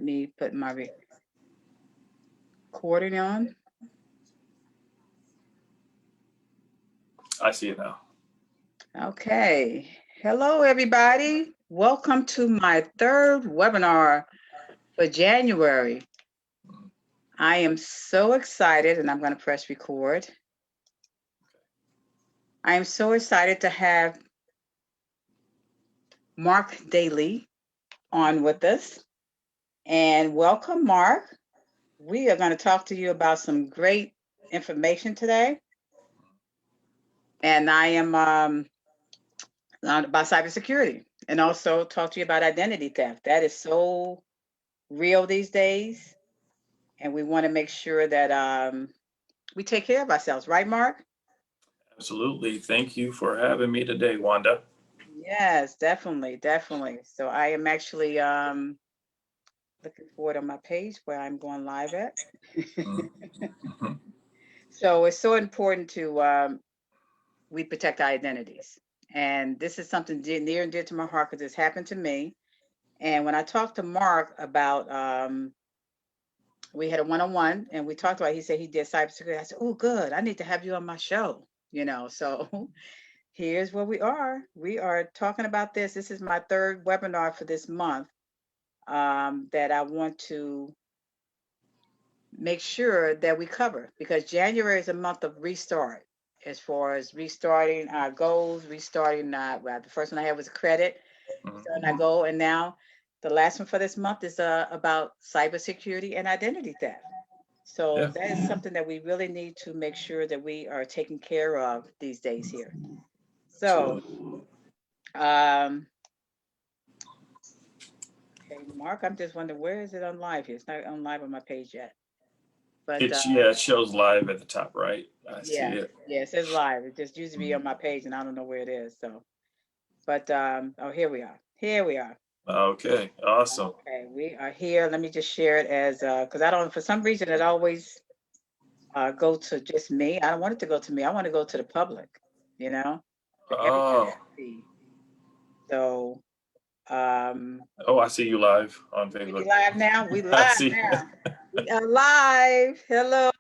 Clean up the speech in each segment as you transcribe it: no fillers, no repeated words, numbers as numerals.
me put my recording on. I see it now. Okay. Hello, everybody. Welcome to my third webinar for January. I am so excited, and I'm going to press record. I am so excited to have Mark Dailey on with us. And welcome, Mark. We are going to talk to you about some great information today. And I am about cybersecurity, and also talk to you about identity theft. That is so real these days. And we want to make sure that we take care of ourselves. Right, Mark? Absolutely. Thank you for having me today, Wanda. Yes, definitely, definitely. So I am actually looking forward on my page where I'm going live at. Mm-hmm. So it's so important to we protect our identities. And this is something near and dear to my heart because it's happened to me. And when I talked to Mark about, we had a one-on-one and we talked about, he said he did cybersecurity. I said, oh, good. I need to have you on my show, So here's where we are. We are talking about this. This is my third webinar for this month that I want to make sure that we cover, because January is a month of restart as far as restarting our goals, restarting well, the first one I had was credit, starting our goal, and now the last one for this month is about cybersecurity and identity theft. So Yeah. that is something that we really need to make sure that we are taking care of these days here. So, Absolutely. Okay, Mark, I'm just wondering, where is it on live here? It's not on live on my page yet. But It shows live at the top right. I see yeah, it. yeah, it says live. It just used to be on my page and I don't know where it is. So, but oh, here we are. Here we are. Okay. Awesome. Okay, we are here. Let me just share it as because I don't, for some reason, it always go to just me. I don't want it to go to me. I want to go to the public, for everybody Oh. to see. So, um, Oh, I see you live on we Facebook. live now. We I live see. now. We are live. Hello.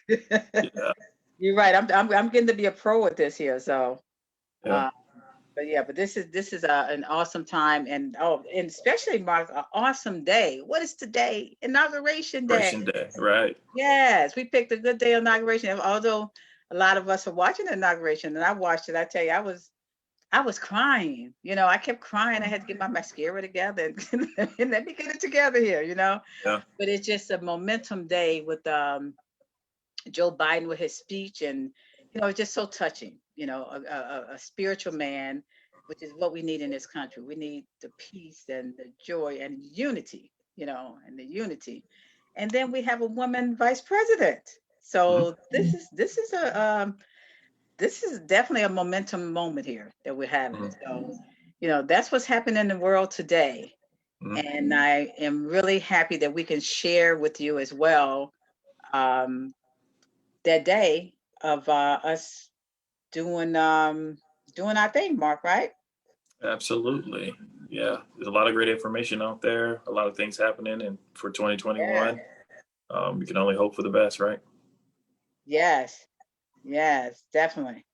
Yeah. You're right. I'm getting to be a pro at this here. So, Yeah. but yeah, but this is an awesome time, and and especially Mark, an awesome day. What is today? Inauguration day. Operation Day. Right. Yes, we picked a good day of inauguration. Although a lot of us are watching the inauguration, and I watched it. I tell you, I was crying. I kept crying. I had to get my mascara together and let me get it together here. Yeah. But it's just a momentum day with Joe Biden with his speech, and it's just so touching. A spiritual man, which is what we need in this country. We need the peace and the joy and unity. And the unity. And then we have a woman vice president. So this is definitely a momentum moment here that we're having. So that's what's happening in the world today. Mm-hmm. And I am really happy that we can share with you as well. That day of us doing our thing, Mark, right? Absolutely. Yeah. There's a lot of great information out there. A lot of things happening, and for Yeah. 2021, we can only hope for the best, right? Yes. Yes, definitely.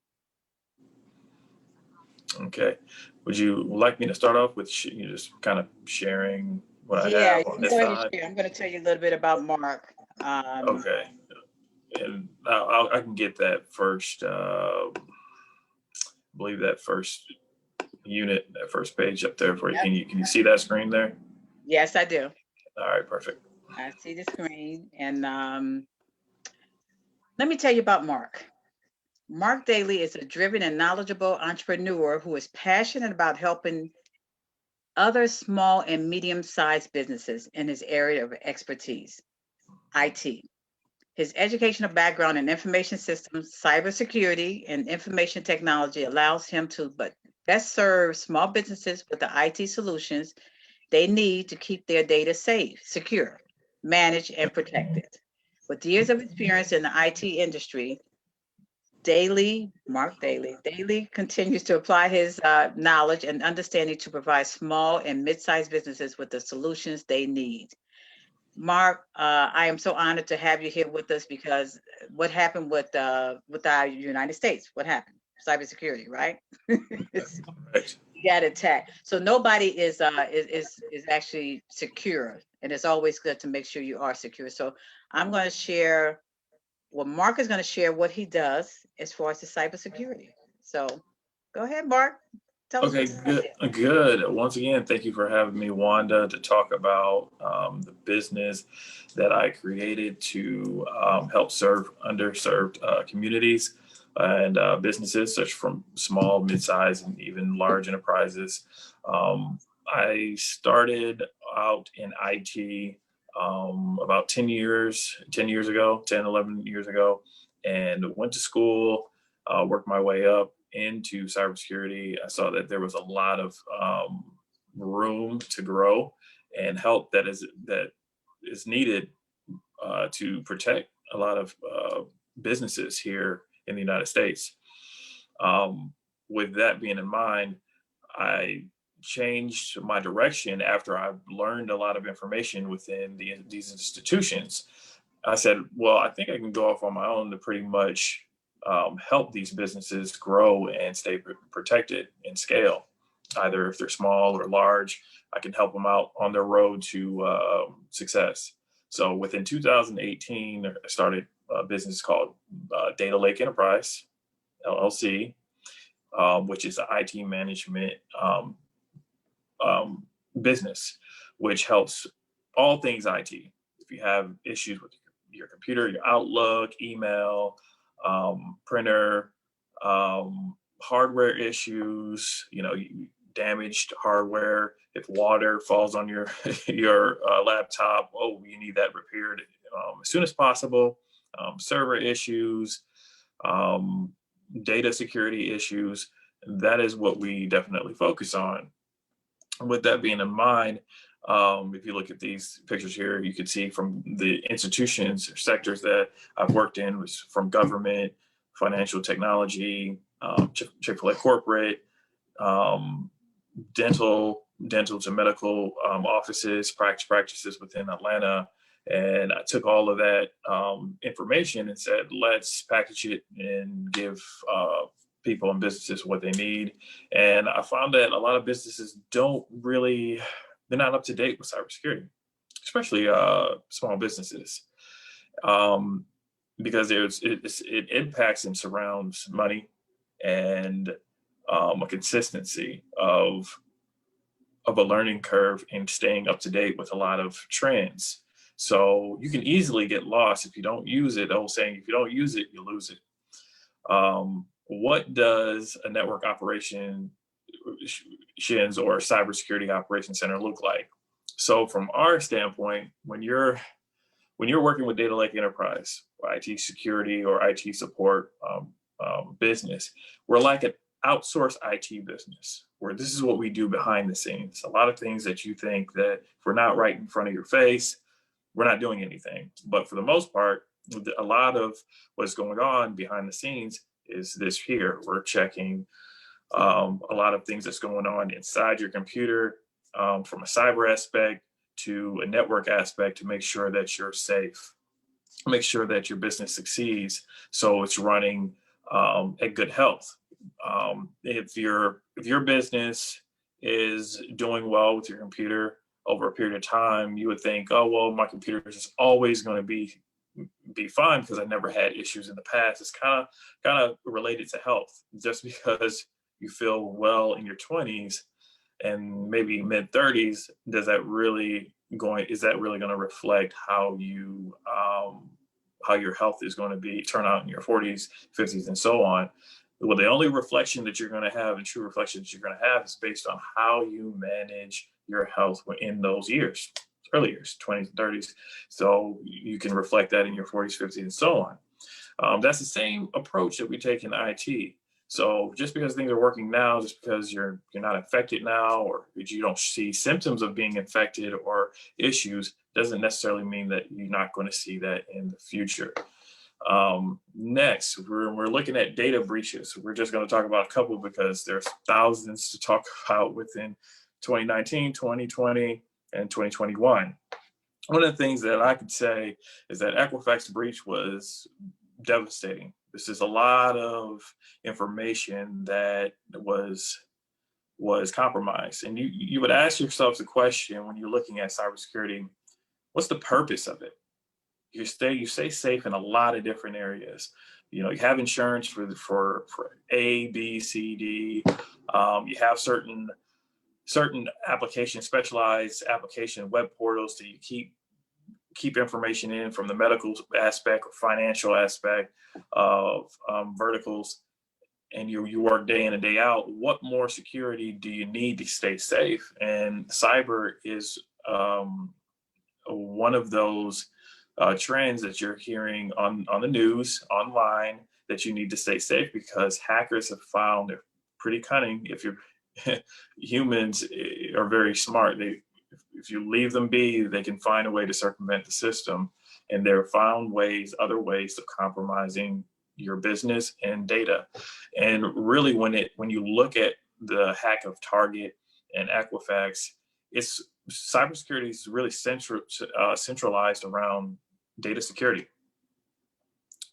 Okay. Would you like me to start off with you just kind of sharing what I Yeah, have you on can this go ahead and side? share. I'm going to tell you a little bit about Mark. Okay. And I can get that first, I believe that first unit, that first page up there for you. Yep. Can you see that screen there? Yes, I do. All right, perfect. I see the screen. And let me tell you about Mark. Mark Dailey is a driven and knowledgeable entrepreneur who is passionate about helping other small and medium-sized businesses in his area of expertise, IT. His educational background in information systems, cybersecurity, and information technology allows him to best serve small businesses with the IT solutions they need to keep their data safe, secure, managed, and protected. With years of experience in the IT industry, Mark Dailey continues to apply his knowledge and understanding to provide small and mid-sized businesses with the solutions they need. Mark, I am so honored to have you here with us because what happened with our United States? What happened? Cybersecurity, right? Right. You got attacked. So nobody is actually secure, and it's always good to make sure you are secure. So I'm going to share. Well, Mark is going to share what he does as far as the cybersecurity. So go ahead, Mark. Tell us Okay, what you got good. Good. Once again, thank you for having me, Wanda, to talk about the business that I created to help serve underserved communities and businesses, such from small, mid-sized, and even large enterprises. I started out in IT about 10 years ago, 10, 11 years ago, and went to school, worked my way up into cybersecurity. I saw that there was a lot of room to grow and help that is needed to protect a lot of businesses here in the United States. Um, with that being in mind, I changed my direction after I learned a lot of information within these institutions. I said, well, I think I can go off on my own to pretty much help these businesses grow and stay protected and scale. Either if they're small or large, I can help them out on their road to success. So within 2018, I started a business called Data Lake Enterprise, LLC, which is an IT management um, business, which helps all things IT. If you have issues with your computer, your Outlook, email, printer, hardware issues, damaged hardware, if water falls on your your laptop, oh, you need that repaired as soon as possible. Server issues, um, data security issues. That is what we definitely focus on. With that being in mind, if you look at these pictures here, you can see from the institutions or sectors that I've worked in, was from government, financial technology, Chick-fil-A corporate, um, dental to medical offices, practices within Atlanta. And I took all of that information and said, let's package it and give people and businesses what they need. And I found that a lot of businesses they're not up to date with cybersecurity, especially small businesses, um, because it impacts and surrounds money and a consistency of a learning curve and staying up to date with a lot of trends. So you can easily get lost if you don't use it. The whole saying, if you don't use it, you lose it. What does a network operations or cybersecurity operations center look like? So from our standpoint, when you're working with Data Lake Enterprise, or IT security or IT support business, we're like an outsourced IT business where this is what we do behind the scenes. A lot of things that you think that if we're not right in front of your face, we're not doing anything. But for the most part, a lot of what's going on behind the scenes is this here. We're checking a lot of things that's going on inside your computer, from a cyber aspect to a network aspect, to make sure that you're safe, make sure that your business succeeds, so it's running at good health. If your business is doing well with your computer over a period of time, you would think, oh well, my computer is always going to be fine because I never had issues in the past. It's kind of related to health. Just because you feel well in your 20s and maybe mid 30s, is that really going to reflect how your health is going to turn out in your 40s, 50s, and so on? Well, the only reflection that you're going to have, and true reflection that you're going to have, is based on how you manage your health in those years, early years, 20s and 30s. So you can reflect that in your 40s, 50s, and so on. That's the same approach that we take in IT. So just because things are working now, just because you're not infected now, or you don't see symptoms of being infected or issues, doesn't necessarily mean that you're not going to see that in the future. Next, we're looking at data breaches. We're just going to talk about a couple because there's thousands to talk about within 2019, 2020, and 2021. one of the things that I could say is that Equifax Breach was devastating. This is a lot of information that was compromised. And you would ask yourself the question when you're looking at cybersecurity, what's the purpose of it? You stay safe in a lot of different areas. You have insurance for A, B, C, D. You have certain applications, specialized application web portals that you keep information in from the medical aspect or financial aspect of verticals, and you work day in and day out. What more security do you need to stay safe? And cyber is one of those trends that you're hearing on the news, online, that you need to stay safe, because hackers have found they're pretty cunning. If you're humans are very smart. If you leave them be, they can find a way to circumvent the system. And they're found other ways of compromising your business and data. And really, when you look at the hack of Target and Equifax, it's cybersecurity is really centralized around data security,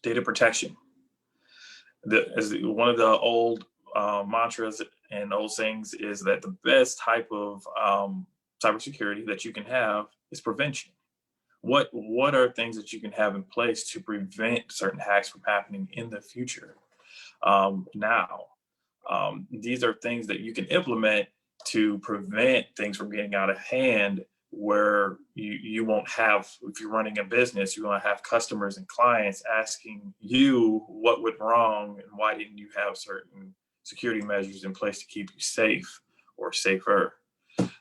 data protection. As one of the old mantras and old sayings is that the best type of cybersecurity that you can have is prevention. What are things that you can have in place to prevent certain hacks from happening in the future? Now, these are things that you can implement to prevent things from getting out of hand, where you won't have, if you're running a business, you won't have customers and clients asking you what went wrong and why didn't you have certain security measures in place to keep you safe or safer.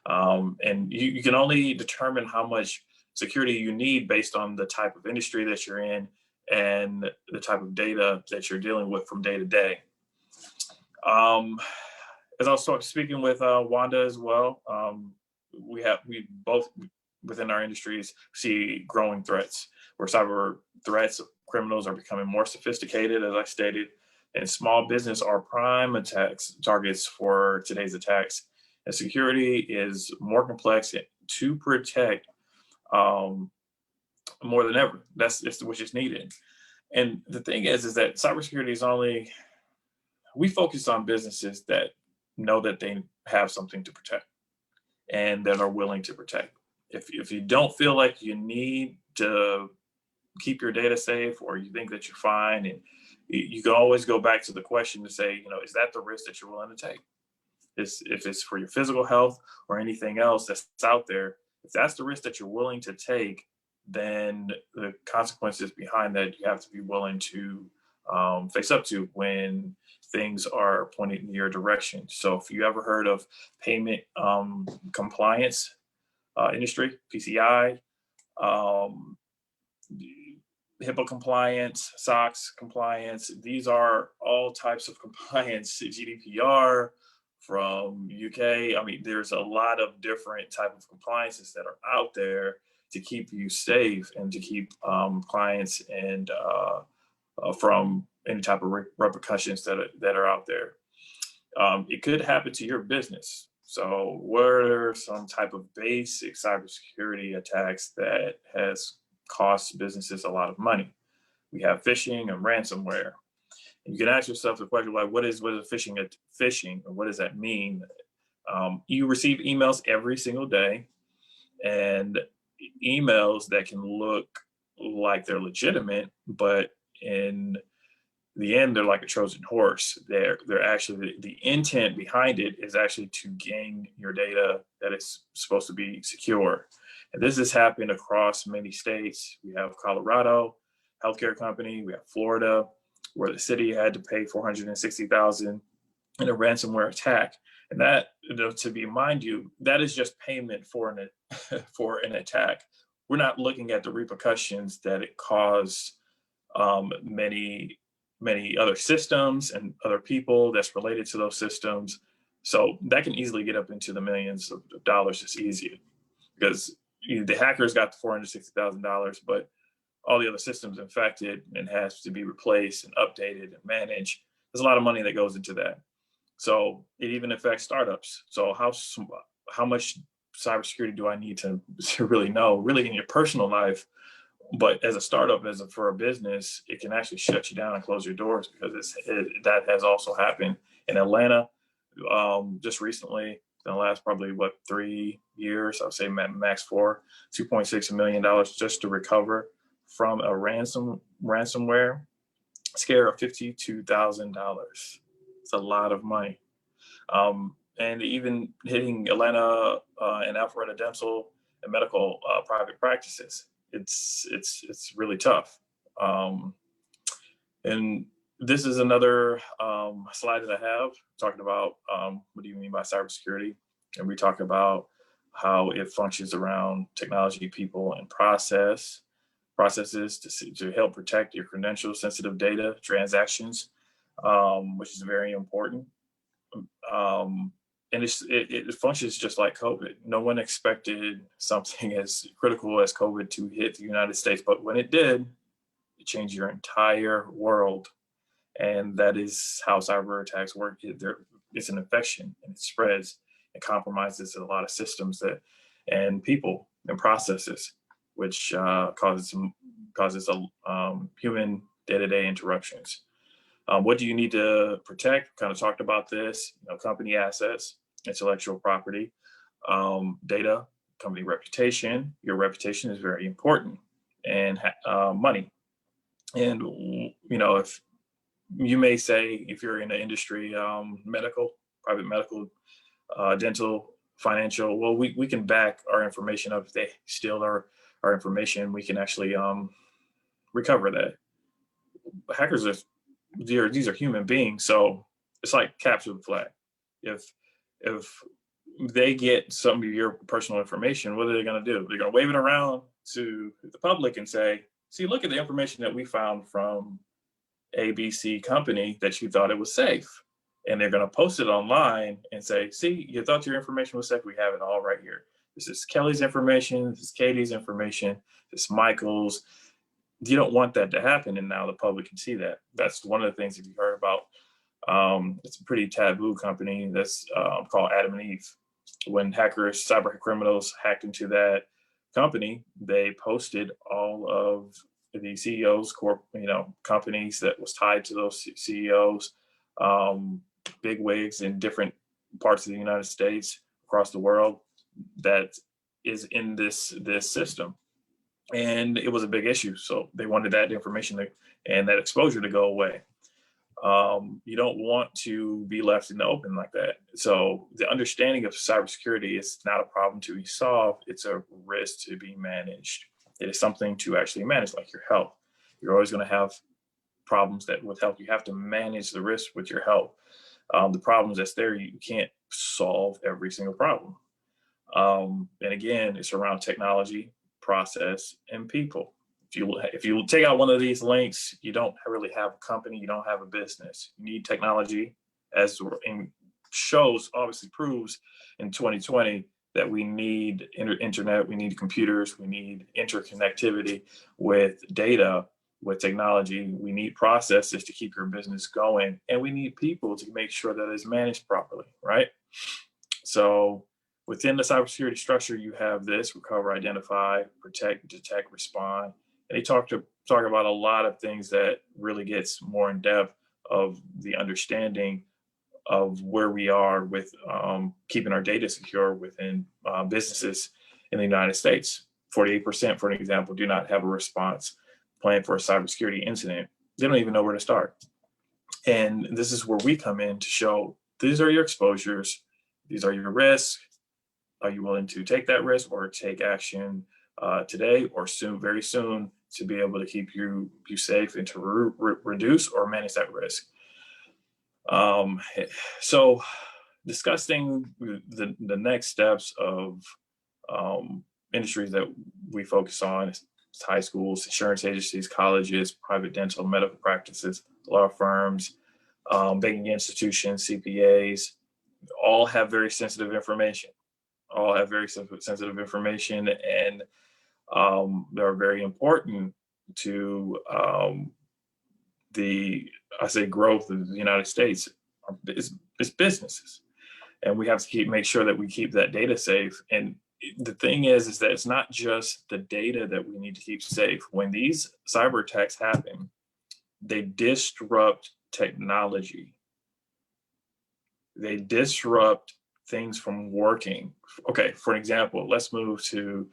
And you can only determine how much security you need based on the type of industry that you're in and the type of data that you're dealing with from day to day. As I was speaking with Wanda as well, we both within our industries see growing threats, where cyber threats, criminals are becoming more sophisticated, as I stated, and small business are prime targets for today's attacks. And security is more complex to protect more than ever. Which is needed. And the thing is that cybersecurity we focus on businesses that know that they have something to protect and that are willing to protect. If you don't feel like you need to keep your data safe, or you think that you're fine, and you can always go back to the question to say, is that the risk that you're willing to take? If it's for your physical health or anything else that's out there, if that's the risk that you're willing to take, then the consequences behind that you have to be willing to face up to when things are pointed in your direction. So if you ever heard of payment compliance industry, PCI, HIPAA compliance, SOX compliance, these are all types of compliance, GDPR from UK. I mean, there's a lot of different type of compliances that are out there to keep you safe and to keep clients and from any type of repercussions that are out there. It could happen to your business. So what are some type of basic cybersecurity attacks that has cost businesses a lot of money? We have phishing and ransomware. And you can ask yourself the question, like, what is phishing? Phishing, or what does that mean? You receive emails every single day, and emails that can look like they're legitimate, but in the end, they're like a Trojan horse. They're actually, the intent behind it is actually to gain your data that is supposed to be secure. And this has happened across many states. We have Colorado, healthcare company. We have Florida, where the city had to pay $460,000 in a ransomware attack. And that, to be mind you, that is just payment for an attack. We're not looking at the repercussions that it caused many other systems and other people that's related to those systems. So that can easily get up into the millions of dollars just easy, because the hackers got the $460,000, but all the other systems infected and has to be replaced and updated and managed. There's a lot of money that goes into that. So it even affects startups. So how much cybersecurity do I need to really know? Really, in your personal life, but as a startup, for a business, it can actually shut you down and close your doors, because that has also happened in Atlanta just recently. In the last probably 3 years, I would say max 4, $2.6 million just to recover from a ransomware scare of $52,000. It's a lot of money. And even hitting Atlanta and Alpharetta dental and medical private practices, it's really tough. And this is another slide that I have talking about what do you mean by cybersecurity, and we talk about how it functions around technology, people, and processes to help protect your credentials, sensitive data, transactions, which is very important. And it functions just like COVID. No one expected something as critical as COVID to hit the United States, but when it did, it changed your entire world. And that is how cyber attacks work. It's an infection, and it spreads and compromises a lot of systems and people and processes, which causes human day-to-day interruptions. What do you need to protect? Kind of talked about this. Company assets, intellectual property, data, company reputation. Your reputation is very important, and money. And if you may say, if you're in the industry, medical, private medical, dental, financial, well, we can back our information up. If they steal our information, we can actually recover that. Hackers these are human beings, so it's like capture the flag. If they get some of your personal information, what are they going to do? They're going to wave it around to the public and say, see, look at the information that we found from ABC company that you thought it was safe. And they're going to post it online and say, see, you thought your information was safe. We have it all right here. This is Kelly's information. This is Katie's information. This is Michael's. You don't want that to happen. And now the public can see that. That's one of the things that you heard about. It's a pretty taboo company that's called Adam and Eve. When cyber criminals hacked into that company, they posted all of the CEOs, companies that was tied to those CEOs, big wigs in different parts of the United States, across the world, that is in this system. And it was a big issue. So they wanted that information and that exposure to go away. You don't want to be left in the open like that. So the understanding of cybersecurity is not a problem to be solved. It's a risk to be managed. It is something to actually manage, like your health. You're always going to have problems that with health. You have to manage the risk with your health. The problems that's there, you can't solve every single problem. And again, it's around technology, process, and people. If you take out one of these links, you don't really have a company, you don't have a business. You need technology, as shows obviously proves in 2020 that we need internet, we need computers, we need interconnectivity with data, with technology. We need processes to keep your business going, and we need people to make sure that it's managed properly, right? So within the cybersecurity structure, you have this: recover, identify, protect, detect, respond. And they talk about a lot of things that really gets more in depth of the understanding of where we are with keeping our data secure within businesses in the United States. 48%, for an example, do not have a response plan for a cybersecurity incident. They don't even know where to start. And this is where we come in to show these are your exposures, these are your risks. Are you willing to take that risk or take action today or soon, very soon, to be able to keep you safe and to reduce or manage that risk? So discussing the next steps of industries that we focus on is high schools, insurance agencies, colleges, private dental, medical practices, law firms, banking institutions, CPAs, all have very sensitive information. And they're very important to the growth of the United States. It's businesses, and we have to make sure that we keep that data safe. And the thing is that it's not just the data that we need to keep safe. When these cyber attacks happen, they disrupt technology. They disrupt things from working. Okay, for example, let's move to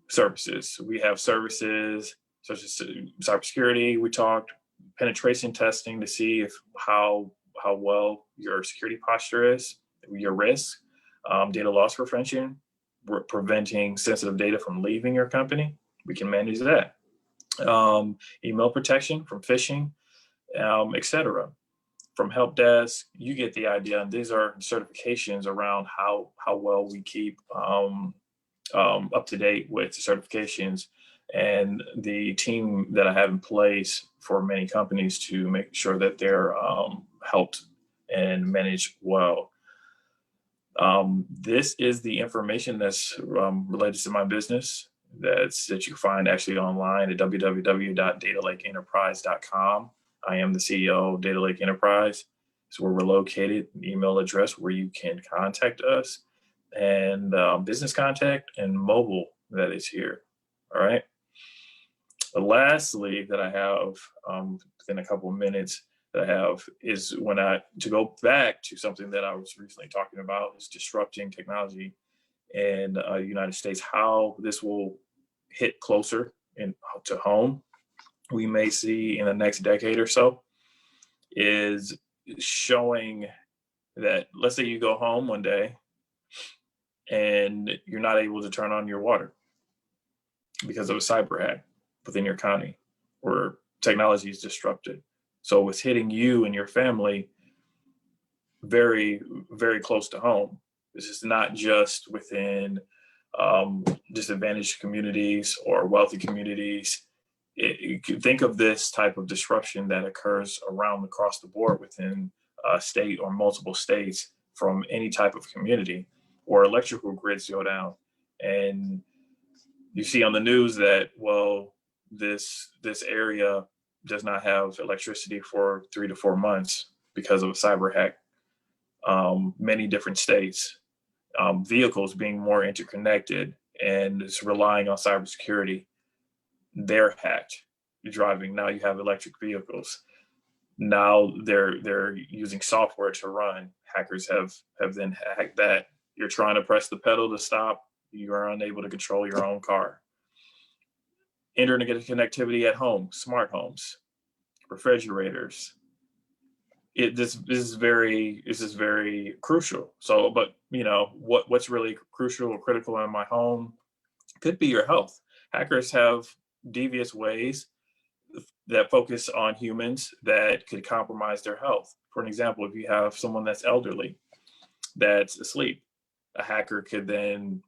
services. We have services such as cybersecurity. We talked penetration testing to see if how well your security posture is, your risk, data loss prevention, preventing sensitive data from leaving your company. We can manage that. Email protection from phishing, etc. From help desk, you get the idea. And these are certifications around how well we keep up to date with the certifications and the team that I have in place for many companies to make sure that they're helped and managed well. This is the information that's related to my business that you find actually online at www.datalakeenterprise.com. I am the CEO of Data Lake Enterprise. It's where we're located, email address where you can contact us, and business contact and mobile that is here. All right. Lastly, that I have within a couple of minutes that I have is to go back to something that I was recently talking about is disrupting technology in the United States, how this will hit closer to home. We may see in the next decade or so is showing that, let's say you go home one day and you're not able to turn on your water because of a cyber hack within your county, or technology is disrupted. So it's hitting you and your family very, very close to home. This is not just within disadvantaged communities or wealthy communities. You can think of this type of disruption that occurs across the board within a state or multiple states from any type of community, or electrical grids go down. And you see on the news that, well, this area does not have electricity for 3 to 4 months because of a cyber hack. Many different states, vehicles being more interconnected and it's relying on cybersecurity. They're hacked. You're driving now. You have electric vehicles. Now they're using software to run. Hackers have then hacked that. You're trying to press the pedal to stop. You are unable to control your own car. Internet connectivity at home, smart homes, refrigerators. This is very crucial. So, but what's really crucial or critical in my home could be your health. Hackers have devious ways that focus on humans that could compromise their health. For an example, if you have someone that's elderly, that's asleep, a hacker could then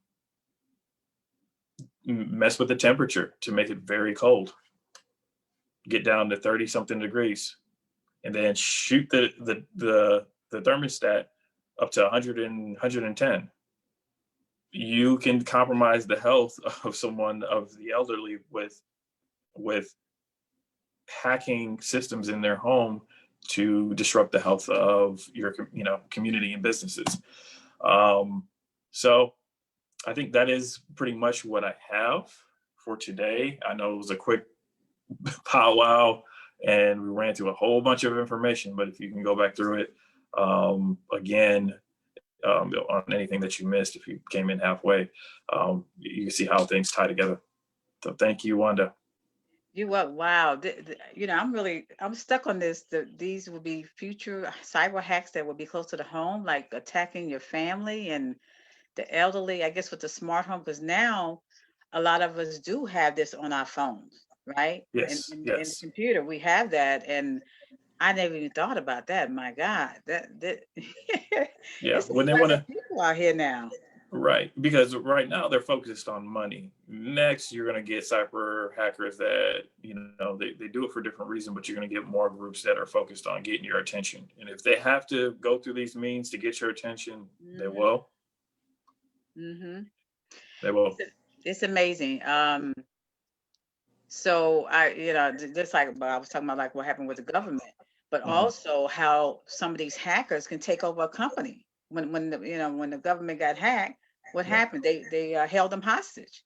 mess with the temperature to make it very cold, get down to 30 something degrees, and then shoot the thermostat up to 100 and 110. You can compromise the health of someone of the elderly with hacking systems in their home to disrupt the health of your community and businesses. So I think that is pretty much what I have for today. I know it was a quick powwow and we ran through a whole bunch of information, but if you can go back through it again, on anything that you missed, if you came in halfway, you can see how things tie together. So thank you, Wanda. You what? Wow. I'm stuck on this. These will be future cyber hacks that will be close to the home, like attacking your family and the elderly, I guess, with the smart home, because now a lot of us do have this on our phones, right? And Yes, in the yes. computer, we have that. And I never even thought about that. My God, that Yeah, it's a when they want class of to, people out here now. right, because right now they're focused on money. Next, you're going to get cyber hackers that, they do it for different reasons, but you're going to get more groups that are focused on getting your attention. And if they have to go through these means to get your attention, they Hmm. will. Hmm. They will. It's amazing. So just like I was talking about, like what happened with the government, but Mhm. also how some of these hackers can take over a company. When the government got hacked, what Yeah. happened? They held them hostage.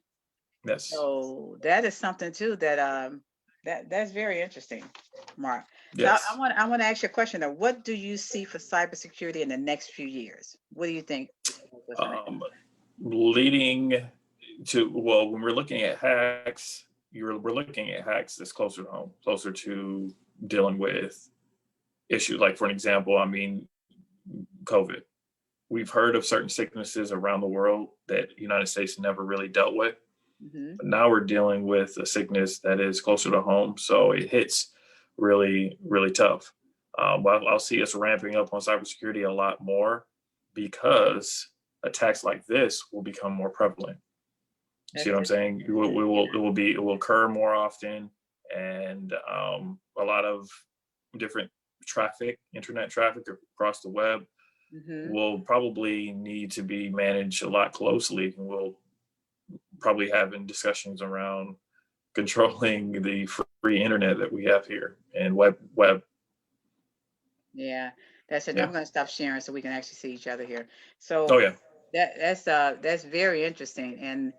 Yes. So that is something too that that's very interesting, Mark. So Yes. I want to ask you a question though. What do you see for cybersecurity in the next few years? What do you think? What's gonna Um, Leading to, well, when we're looking at hacks, we're looking at hacks that's closer to home, closer to dealing with issues. Like for an example, I mean, COVID. We've heard of certain sicknesses around the world that the United States never really dealt with. Mhm. But now we're dealing with a sickness that is closer to home, so it hits really, really tough. But I'll see us ramping up on cybersecurity a lot more because attacks like this will become more prevalent. You see That's what I'm it. saying? It will occur more often, and a lot of different traffic, internet traffic across the web Mhm. will probably need to be managed a lot closely, and we'll probably having discussions around controlling the free internet that we have here and web. Yeah, that's it. Yeah. I'm gonna stop sharing so we can actually see each other here. Oh So yeah. that's very interesting, and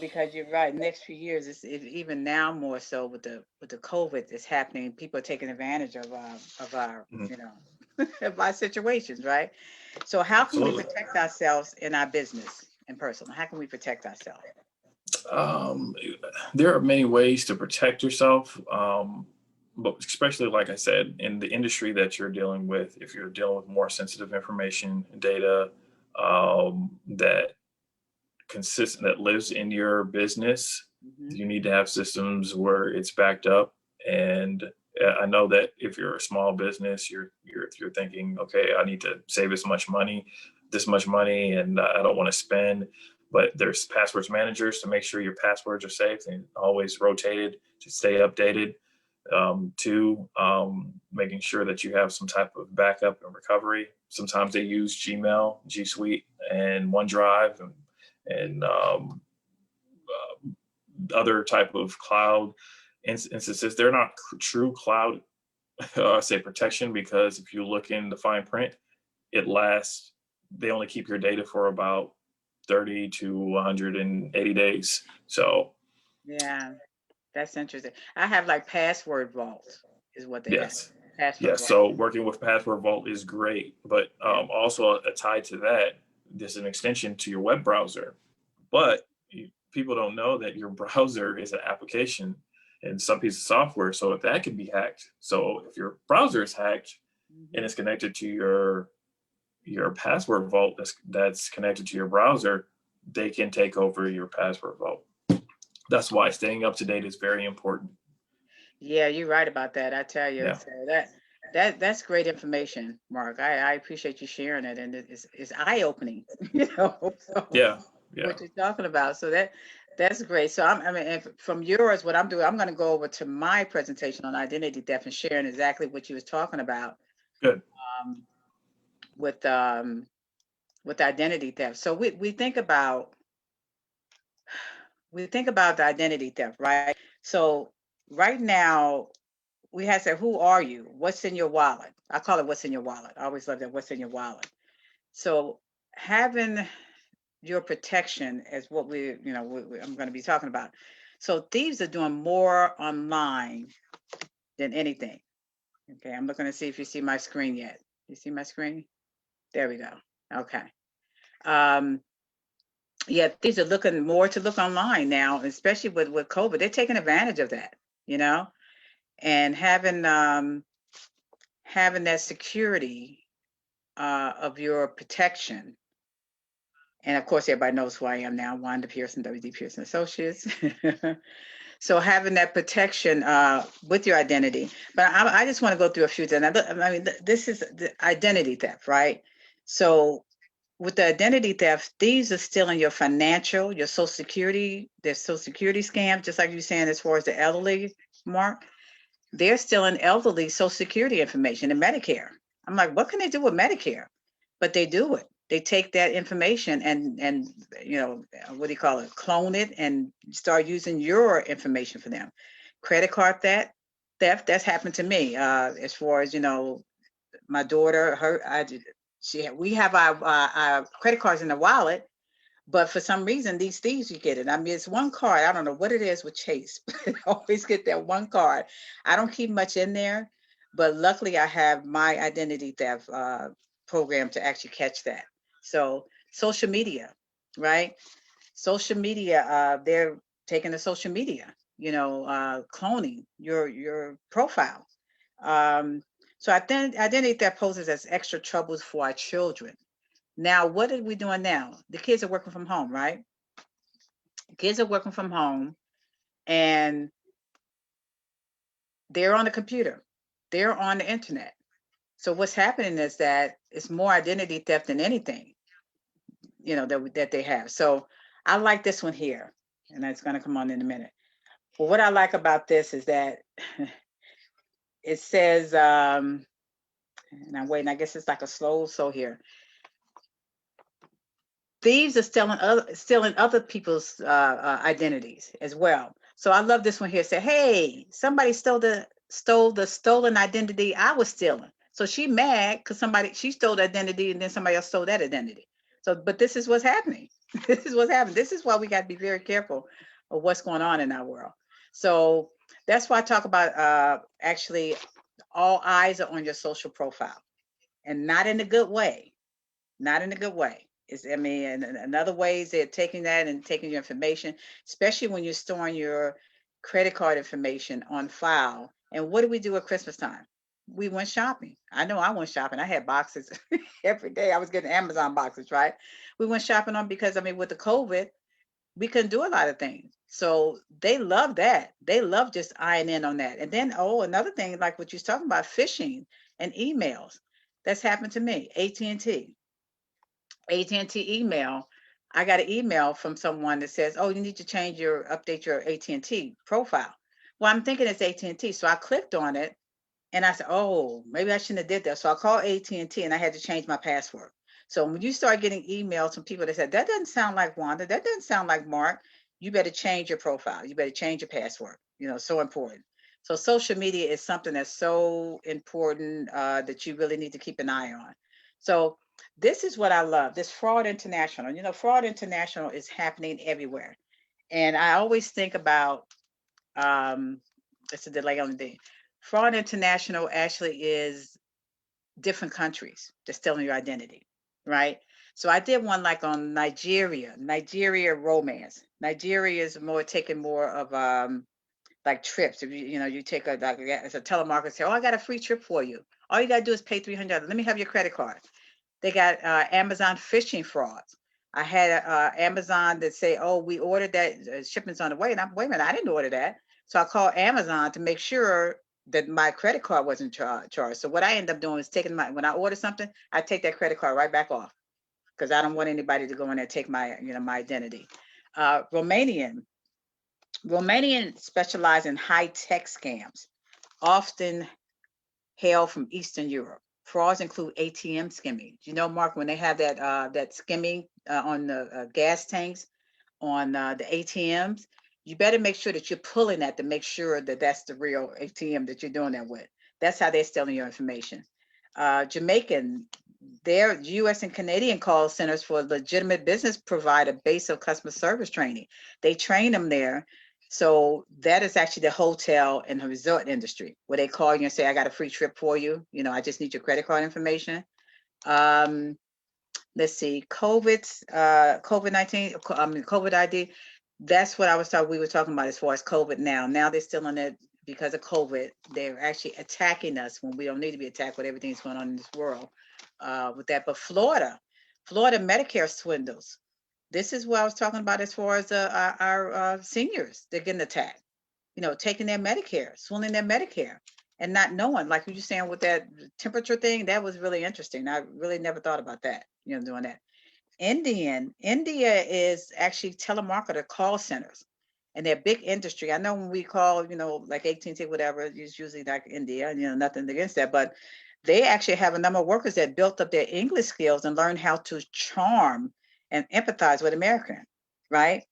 because you're right. Next few years, even now more so with the COVID that's happening. People are taking advantage of our Mhm. of our situations, right? So how can we Absolutely. protect ourselves in our business and personal? How can we protect ourselves? Um, there are many ways to protect yourself, but especially like I said, in the industry that you're dealing with, if you're dealing with more sensitive information, data that that lives in your business, Hmm. you need to have systems where it's backed up. And I know that if you're a small business, you're thinking, okay, I need to save this much money, and I don't want to spend. But there's passwords managers to make sure your passwords are safe and always rotated to stay updated. Two, making sure that you have some type of backup and recovery. Sometimes they use Gmail, G Suite, and OneDrive, and other type of cloud instances. They're not true cloud, say protection, because if you look in the fine print, it lasts. They only keep your data for about 30 to 180 days. So Yeah, that's interesting. I have like password vault is what they have. yes, Password yes. vault. So working with Password Vault is great, but Yeah. also tied to that, there's an extension to your web browser. But people don't know that your browser is an application and some piece of software. So if that can be hacked, so if your browser is hacked and Hmm. it's connected to your password vault that's connected to your browser, they can take over your password vault. That's why staying up to date is very important. Yeah, you're right about that. I tell you, Yeah. so that's great information, Mark. I appreciate you sharing it, and it's eye opening, so Yeah. Yeah. what you're talking about. So that's great. So I mean, if, from yours, what I'm doing, I'm going to go over to my presentation on identity theft and sharing exactly what you was talking about Good. um, with um, with identity theft. So we think about the identity theft, right? So right now we have said, who are you? What's in your wallet? I call it what's in your wallet. I always love that. What's in your wallet? So having your protection is what I'm going to be talking about. So thieves are doing more online than anything. Okay, I'm looking to see if you see my screen yet. You see my screen? There we go. Okay. Um, yeah, thieves are looking more to look online now, especially with COVID. They're taking advantage of that, you know, and having that security of your protection. And of course, everybody knows who I am now, Wanda Pearson, WD Pearson Associates. So having that protection with your identity. But I just want to go through a few things. I mean, this is the identity theft, right? So with the identity theft, these are stealing your financial, your social security, their social security scams, just like you're saying as far as the elderly, Mark. They're stealing elderly social security information and Medicare. I'm like, what can they do with Medicare? But they do it. They take that information and what do you call it? Clone it and start using your information for them. Credit card theft that's happened to me. As far as my daughter, we have our credit cards in the wallet, But for some reason, these thieves, you get it. I mean, it's one card. I don't know what it is with Chase, but I always get that one card. I don't keep much in there, but luckily I have my identity theft program to actually catch that. So social media, right? Social media, they're taking the social media, cloning your profile. Um, so I think identity theft poses as extra troubles for our children. Now, what are we doing now? The kids are working from home, right? Kids are working from home and they're on the computer, they're on the internet. So what's happening is that it's more identity theft than anything, that they have. So I like this one here, and that's going to come on in a minute. But what I like about this is that it says, and I'm waiting, I guess it's like a slow so here. Thieves are stealing other people's identities as well. So I love this one here. Say, hey, somebody stole the stolen identity I was stealing. So she mad because she stole the identity and then somebody else stole that identity. So, but this is what's happening. This is what's happening. This is why we got to be very careful of what's going on in our world. So that's why I talk about actually all eyes are on your social profile, and not in a good way. Not in a good way. I mean, and another way is they're taking that and taking your information, especially when you're storing your credit card information on file. And what do we do at Christmas time? We went shopping. I know I went shopping. I had boxes every day. I was getting Amazon boxes, right? We went shopping on because, I mean, with the COVID, we couldn't do a lot of things. So they love that. They love just eyeing in on that. And then, another thing, like what you're talking about, phishing and emails. That's happened to me. AT&T email. I got an email from someone that says, "Oh, you need to update your AT&T profile." Well, I'm thinking it's AT&T, so I clicked on it, and I said, "Oh, maybe I shouldn't have did that." So I called AT&T, and I had to change my password. So when you start getting emails from people that said, "That doesn't sound like Wanda, that doesn't sound like Mark," you better change your profile. You better change your password. So important. So social media is something that's so important that you really need to keep an eye on. So this is what I love. This Fraud International. Fraud International is happening everywhere. And I always think about it's a delay on the day. Fraud International actually is different countries that's stealing your identity, right? So I did one like on Nigeria romance. Nigeria is more taking more of like trips. If you take as a telemarketer, say, "Oh, I got a free trip for you. All you gotta do is pay $300. Let me have your credit card." They got Amazon phishing frauds. I had Amazon that say, "Oh, we ordered that, shipment's on the way." And I'm, wait a minute, I didn't order that. So I called Amazon to make sure that my credit card wasn't charged. So what I end up doing is when I order something, I take that credit card right back off because I don't want anybody to go in there and take my identity. Romanian specialize in high tech scams, often hail from Eastern Europe. Frauds include ATM skimming. Mark, when they have that skimming on the gas tanks on the ATMs, you better make sure that you're pulling that to make sure that that's the real ATM that you're doing that with. That's how they're stealing your information. Jamaican, their U.S. and Canadian call centers for legitimate business provide a base of customer service training. They train them there. So that is actually the hotel and the resort industry where they call you and say, "I got a free trip for you. I just need your credit card information." Let's see, COVID-19, COVID ID. That's what we were talking about as far as COVID now. Now they're still in it because of COVID. They're actually attacking us when we don't need to be attacked with everything that's going on in this world with that. But Florida Medicare swindles. This is what I was talking about as far as our seniors. They're getting attacked, taking their Medicare, swindling their Medicare and not knowing, like you were saying with that temperature thing, that was really interesting. I really never thought about that, doing that. India is actually telemarketer call centers, and they're big industry. I know when we call, like AT&T, whatever, it's usually like India, nothing against that, but they actually have a number of workers that built up their English skills and learned how to charm and empathize with American, right?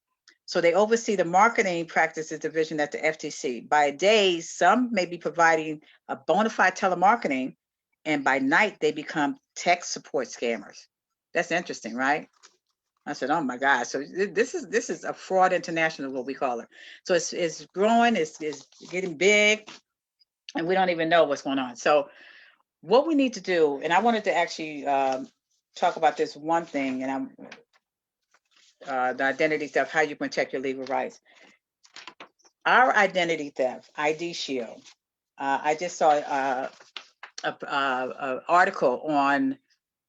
So they oversee the marketing practices division at the FTC. By day, some may be providing a bona fide telemarketing, and by night, they become tech support scammers. That's interesting, right? I said, oh my God. So this is a fraud international, what we call it. So it's growing, it's getting big, and we don't even know what's going on. So what we need to do, and I wanted to actually talk about this one thing, and I'm the identity theft, how you protect your legal rights. Our identity theft, ID Shield. I just saw a article on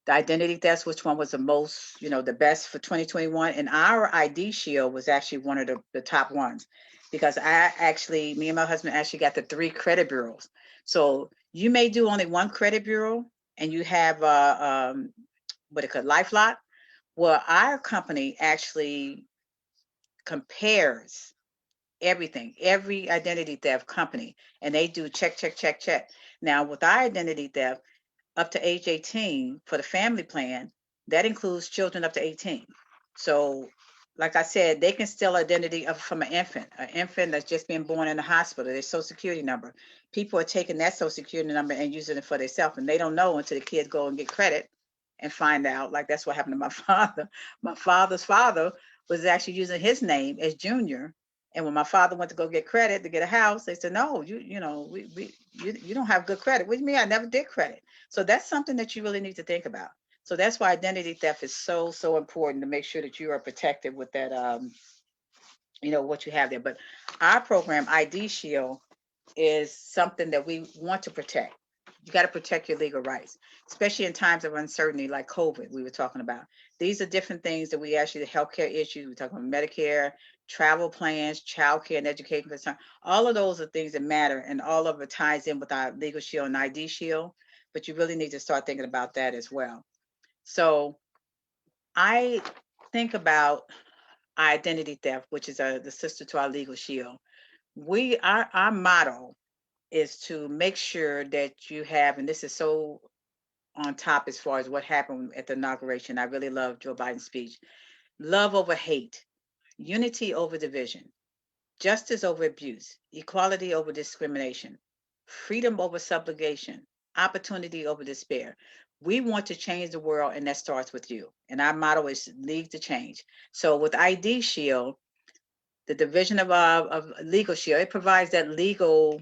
the identity thefts, which one was the most, the best for 2021. And our ID Shield was actually one of the top ones because me and my husband actually got the 3 credit bureaus. So you may do only one credit bureau and you have what it called LifeLock. Well, our company actually compares everything, every identity theft company, and they do check, check, check, check. Now, with our identity theft, up to age 18 for the family plan, that includes children up to 18. So, like I said, they can steal identity from an infant that's just been born in the hospital, their social security number. People are taking that social security number and using it for themselves, and they don't know until the kids go and get credit and find out. Like that's what happened to my father. My father's father was actually using his name as Junior. And when my father went to go get credit to get a house, they said, "No, you don't have good credit." What do you mean? I never did credit. So that's something that you really need to think about. So that's why identity theft is so, so important to make sure that you are protected with that, what you have there. But our program, ID Shield, is something that we want to protect. You got to protect your legal rights, especially in times of uncertainty like COVID, we were talking about. These are different things that we actually, the healthcare issues, we're talking about Medicare, travel plans, childcare, and education concern. All of those are things that matter, and all of it ties in with our legal shield and ID shield. But you really need to start thinking about that as well. So I think about identity theft, which is the sister to our legal shield. Our motto is to make sure that you have, and this is so on top as far as what happened at the inauguration. I really love Joe Biden's speech. Love over hate, unity over division, justice over abuse, equality over discrimination, freedom over subjugation, opportunity over despair. We want to change the world, and that starts with you. And our motto is lead to change. So with ID Shield, the division of Legal Shield, it provides that legal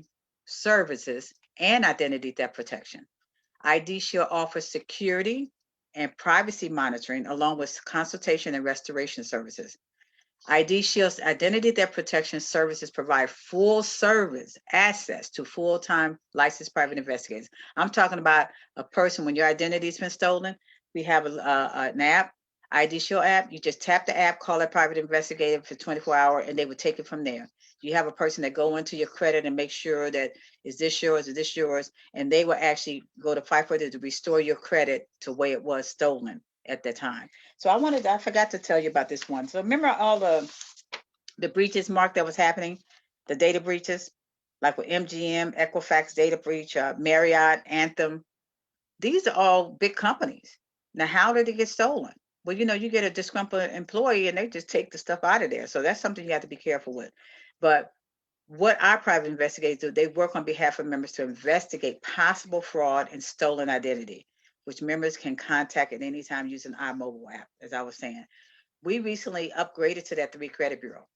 services and identity theft protection. ID Shield offers security and privacy monitoring along with consultation and restoration services. ID Shield's identity theft protection services provide full service access to full-time licensed private investigators. I'm talking about a person when your identity's been stolen. We have an app, ID Shield app. You just tap the app, call a private investigator for 24 hours, and they would take it from there. You have a person that go into your credit and make sure that is this yours, and they will actually go to fight for it to restore your credit to where it was stolen at the time. So I forgot to tell you about this one. So remember all the breaches, Mark, that was happening, the data breaches, like with MGM, Equifax data breach, Marriott, Anthem. These are all big companies. Now, how did it get stolen? Well, you get a disgruntled employee and they just take the stuff out of there. So that's something you have to be careful with. But what our private investigators do, they work on behalf of members to investigate possible fraud and stolen identity, which members can contact at any time using our mobile app, as I was saying. We recently upgraded to that 3 credit bureau.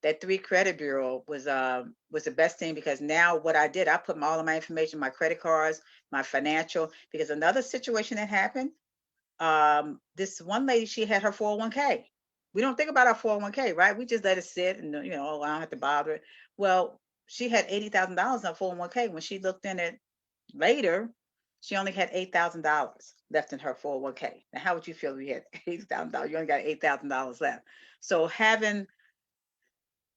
That 3 credit bureau was the best thing because now what I did, I put all of my information, my credit cards, my financial, because another situation that happened, this one lady, she had her 401k. We don't think about our 401k, right? We just let it sit and oh, I don't have to bother it. Well, she had $80,000 in her 401k. When she looked in it later, she only had $8,000 left in her 401k. Now, how would you feel if you had $80,000? You only got $8,000 left. So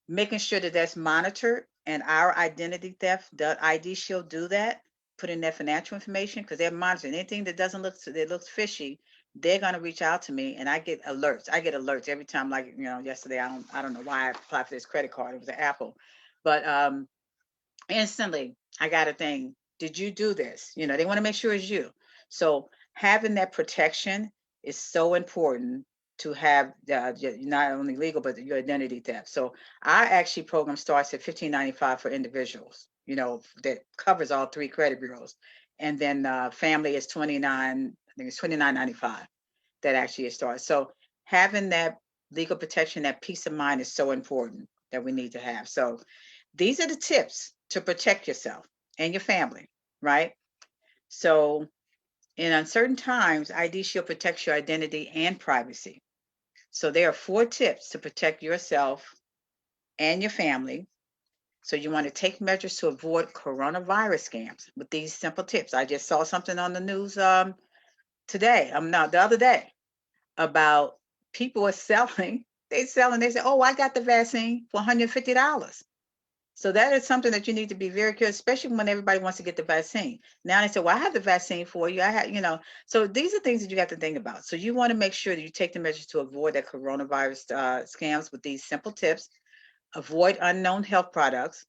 making sure that that's monitored, and our identity theft, the ID Shield do that, put in their financial information because they're monitoring anything that looks fishy. They're gonna reach out to me, and I get alerts. I get alerts every time. Like yesterday, I don't know why I applied for this credit card. It was an Apple, but instantly I got a thing. Did you do this? They want to make sure it's you. So having that protection is so important to have not only legal but your identity theft. So our actually program starts at $15.95 for individuals. That covers all 3 credit bureaus, and then family is 29. I think it's $29.95 that actually it starts. So having that legal protection, that peace of mind is so important that we need to have. So these are the tips to protect yourself and your family, right? So in uncertain times, ID Shield protects your identity and privacy. So there are 4 tips to protect yourself and your family. So you want to take measures to avoid coronavirus scams with these simple tips. I just saw something on the news today. I'm not the other day about people are selling. They selling. They say, "Oh, I got the vaccine for $150." So that is something that you need to be very careful, especially when everybody wants to get the vaccine. Now they say, "Well, I have the vaccine for you. I have, you know." So these are things that you have to think about. So you want to make sure that you take the measures to avoid that coronavirus scams with these simple tips. Avoid unknown health products.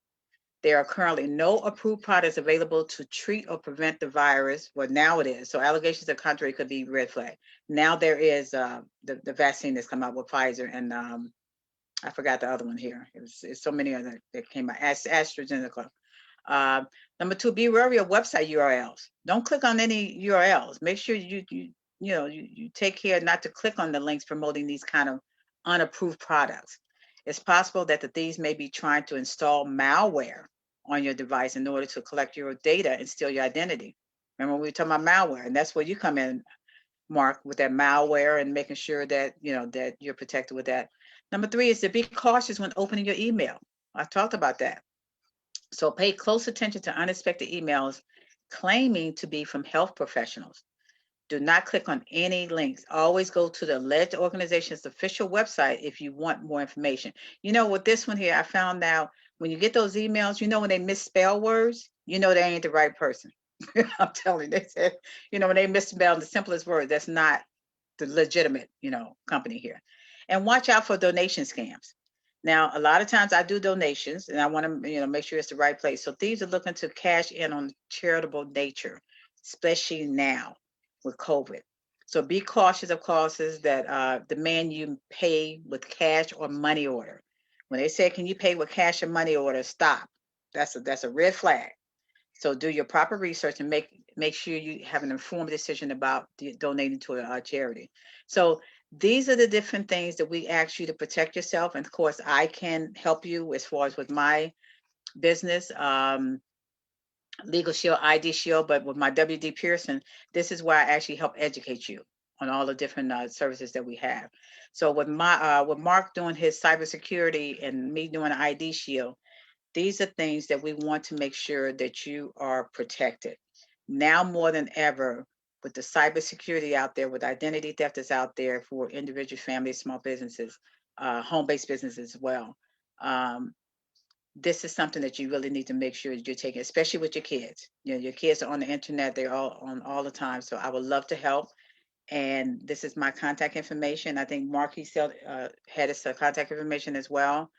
There are currently no approved products available to treat or prevent the virus. Well, now it is. So allegations of contrary could be red flag. Now there is the vaccine that's come out with Pfizer and I forgot the other one here. It's so many other that came out. AstraZeneca. Uh, Number 2, be wary of website URLs. Don't click on any URLs. Make sure you take care not to click on the links promoting these kind of unapproved products. It's possible that the thieves may be trying to install malware on your device in order to collect your data and steal your identity. Remember we were talking about malware, and that's where you come in, Mark, with that malware and making sure that that you're protected with that. Number 3 is to be cautious when opening your email. I talked about that. So pay close attention to unexpected emails claiming to be from health professionals. Do not click on any links. Always go to the alleged organization's official website if you want more information. With this one here, I found out when you get those emails, when they misspell words, they ain't the right person. I'm telling you, they said, when they misspell the simplest word, that's not the legitimate, company here. And watch out for donation scams. Now, a lot of times I do donations and I want to, make sure it's the right place. So thieves are looking to cash in on charitable nature, especially now with COVID. So be cautious of causes that demand you pay with cash or money order. When they say, can you pay with cash or money order? Stop. That's a red flag. So do your proper research and make sure you have an informed decision about donating to a charity. So these are the different things that we ask you to protect yourself. And of course, I can help you as far as with my business, Legal Shield, ID Shield, but with my WD Pearson, this is where I actually help educate you on all the different services that we have. So with Mark doing his cybersecurity and me doing ID Shield, these are things that we want to make sure that you are protected. Now more than ever, with the cybersecurity out there, with identity theft is out there for individual families, small businesses, home-based businesses as well. Um, this is something that you really need to make sure that you're taking, especially with your kids. Your kids are on the internet, they're all on all the time. So I would love to help. And this is my contact information. I think Mark, he still had his contact information as well.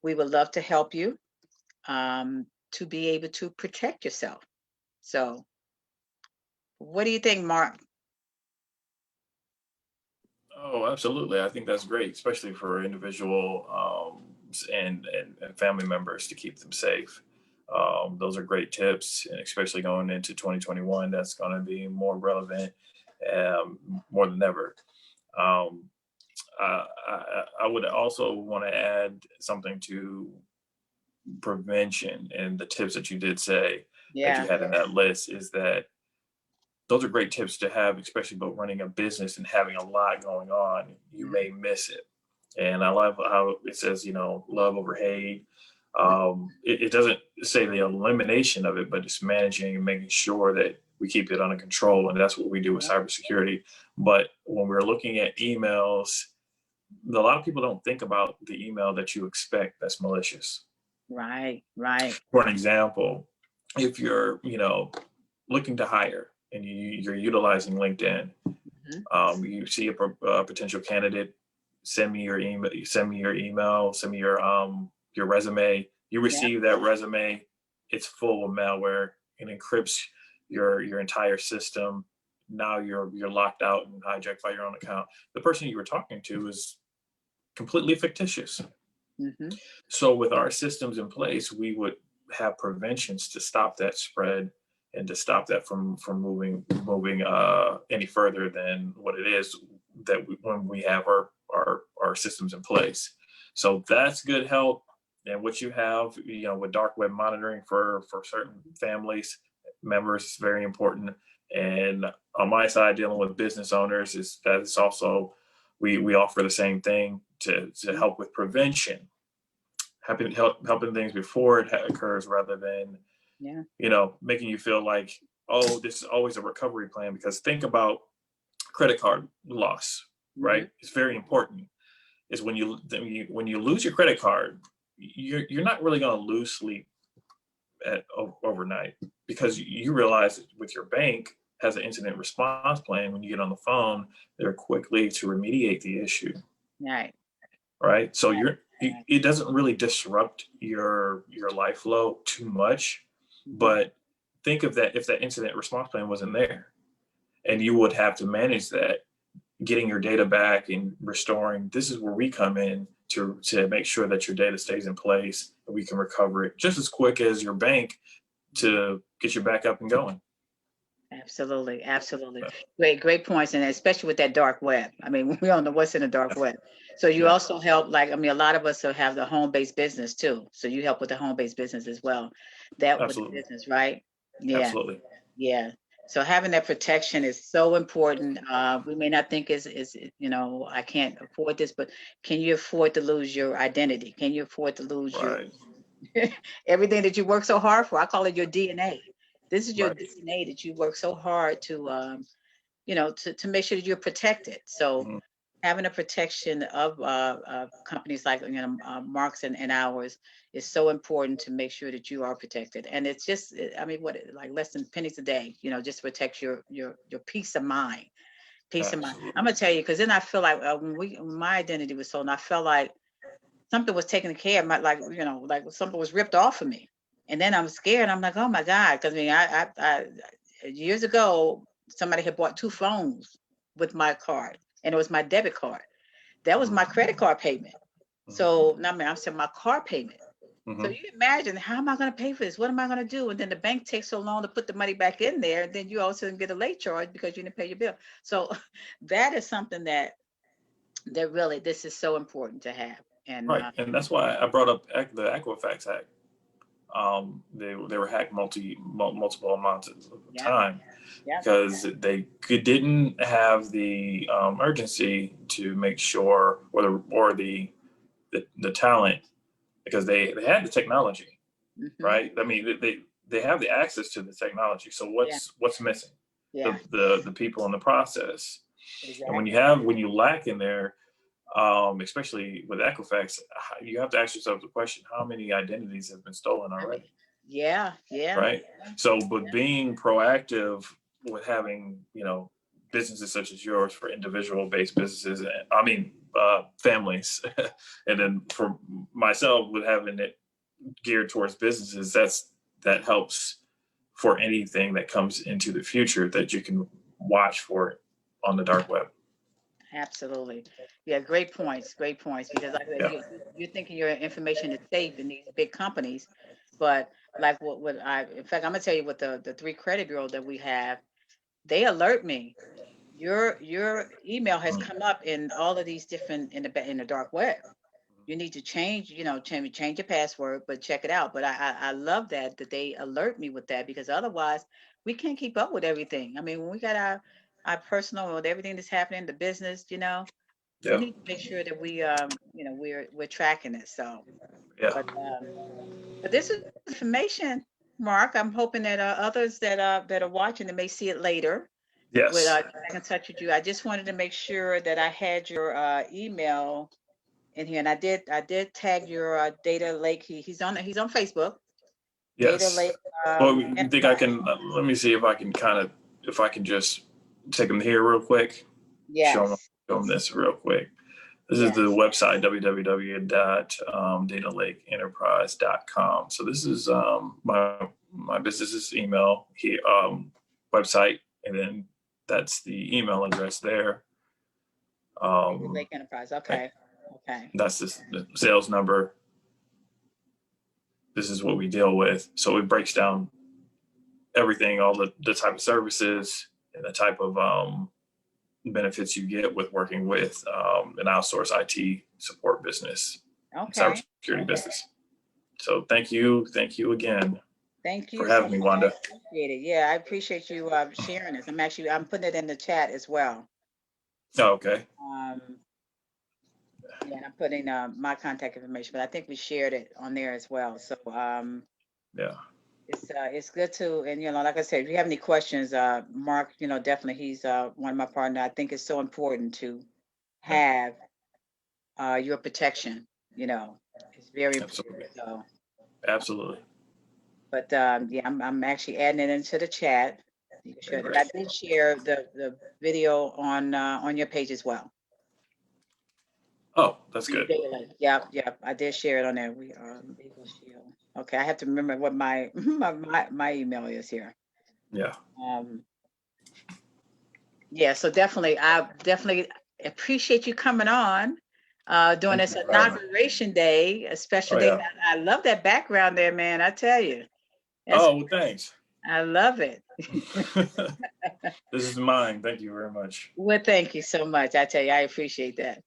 We would love to help you to be able to protect yourself. So, what do you think, Mark? Oh, absolutely. I think that's great, especially for individual and family members to keep them safe. Those are great tips, and especially going into 2021, that's going to be more relevant more than ever. Um, I would also want to add something to prevention and the tips that you did say that you Yeah. had in that list is that those are great tips to have, especially about running a business and having a lot going on. You may miss it. And I love how it says, love over hate. It doesn't say the elimination of it, but it's managing and making sure that we keep it under control. And that's what we do with cybersecurity. But when we're looking at emails, a lot of people don't think about the email that you expect that's malicious. Right, right. For an example, if you're, looking to hire and you're utilizing LinkedIn, Mhm. you see a potential candidate, send me your email, send me your resume. You Yeah, receive that resume, it's full of malware. It encrypts your entire system. Now you're locked out and hijacked by your own account. The person you were talking to is completely fictitious. hmm, So with our systems in place, we would have preventions to stop that spread and to stop that from moving any further than what it is. when we have our systems in place. So that's good help. And what you have, with dark web monitoring for certain families members is very important. And on my side, dealing with business owners, that's also, we offer the same thing to help with prevention, helping things before it occurs, rather than making you feel like, oh, this is always a recovery plan. Because think about credit card loss, right? It's very important. Is when you lose your credit card, you're not really going to lose sleep overnight, because you realize that with your bank has an incident response plan. When you get on the phone, they're quickly to remediate the issue. Right. So it doesn't really disrupt your life flow too much. But think of that, if that incident response plan wasn't there, and you would have to manage that, getting your data back and restoring, this is where we come in to make sure that your data stays in place and we can recover it just as quick as your bank to get you back up and going. Absolutely. Great points. And especially with that dark web. I mean, we don't know what's in the dark web. So you also help, a lot of us have the home-based business too. So you help with the home-based business as well. With the business, right? Yeah. Absolutely. Yeah. So having that protection is so important. We may not think is I can't afford this, but can you afford to lose your identity? Can you afford to lose your everything that you work so hard for? I call it your DNA. This is your DNA that you work so hard to to make sure that you're protected. So having a protection of companies like Marks and ours is so important to make sure that you are protected. And it's just, less than pennies a day, just protect your peace of mind. I'm gonna tell you, because then I feel like when my identity was stolen, I felt like something was taken care of, like something was ripped off of me. And then I'm scared. I'm like, oh my God, because I years ago somebody had bought 2 phones with my card, and it was my debit card. That was my credit card payment. So now I'm saying my car payment. So you imagine, how am I going to pay for this? What am I going to do? And then the bank takes so long to put the money back in there. And then you also get a late charge because you didn't pay your bill. So that is something that really, this is so important to have. And and that's why I brought up the Equifax hack. They were hacked multiple amounts of time, because they didn't have the urgency to make sure, or the talent, because they had the technology, right? I mean, they have the access to the technology. So what's missing? The people in the process. And when you lack in there, especially with Equifax, you have to ask yourself the question: how many identities have been stolen already? Right. So, but being proactive with having, businesses such as yours for individual-based businesses, families, and then for myself with having it geared towards businesses, that helps for anything that comes into the future, that you can watch for it on the dark web. Absolutely. Yeah, great points. Because you're thinking your information is safe in these big companies, but like in fact, I'm gonna tell you what the 3 credit bureaus that we have, they alert me. Your email has come up in all of these different in the dark web. You need to change your password, but check it out. But I love that they alert me with that, because otherwise we can't keep up with everything. I mean, when we got our personal, with everything that's happening in the business, we need to make sure that we're tracking it. So, but this is information, Mark. I'm hoping that others that are watching, that may see it later. With back in touch with you. I just wanted to make sure that I had your email in here, and I did tag your data lake. He's on Facebook. Data lake. Well, you think I can? Let me see if I can just take them here real quick. Show them this real quick. This is the website, www.datalakeenterprise.com. So this is my business's email here, website, and then that's the email address there. Lake Enterprise. Okay. That's the sales number. This is what we deal with. So it breaks down everything, all the type of services and the type of benefits you get with working with an outsourced IT support business, Okay. cybersecurity business. So thank you again Thank for you so having me, much. I Wanda. appreciate it. Yeah, I appreciate you sharing this. I'm putting it in the chat as well. Oh, okay. Um, yeah, and I'm putting my contact information, but I think we shared it on there as well. So Yeah. it's good to, and like I said, if you have any questions, Mark, definitely he's one of my partners. I think it's so important to have your protection. It's very important. Absolutely. So, Absolutely. but yeah, I'm actually adding it into the chat. You can share it. And I Great. did share the video on your page as well. Oh, that's In good. Dailey. Yep. I did share it on there. We are Legal Shield. Okay, I have to remember what my my email is here. Yeah. Um, yeah, so I definitely appreciate you coming on, doing Thank this you for having me. inauguration day, a special Oh, day. yeah. I love that background there, man. I tell you, that's Oh, well, thanks. I love it. This is mine. Thank you very much. Well, thank you so much. I tell you, I appreciate that.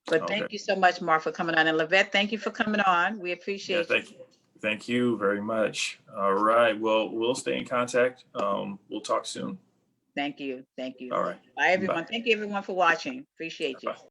But Okay. thank you so much, Mark, for coming on. And Lavette, thank you for coming on. We Yeah, appreciate you. thank you. Thank you very much. All right. Well, we'll stay in contact. We'll talk soon. Thank you. Thank you. All right. Bye, Bye. everyone. Thank you, everyone, for watching. Appreciate you. Bye.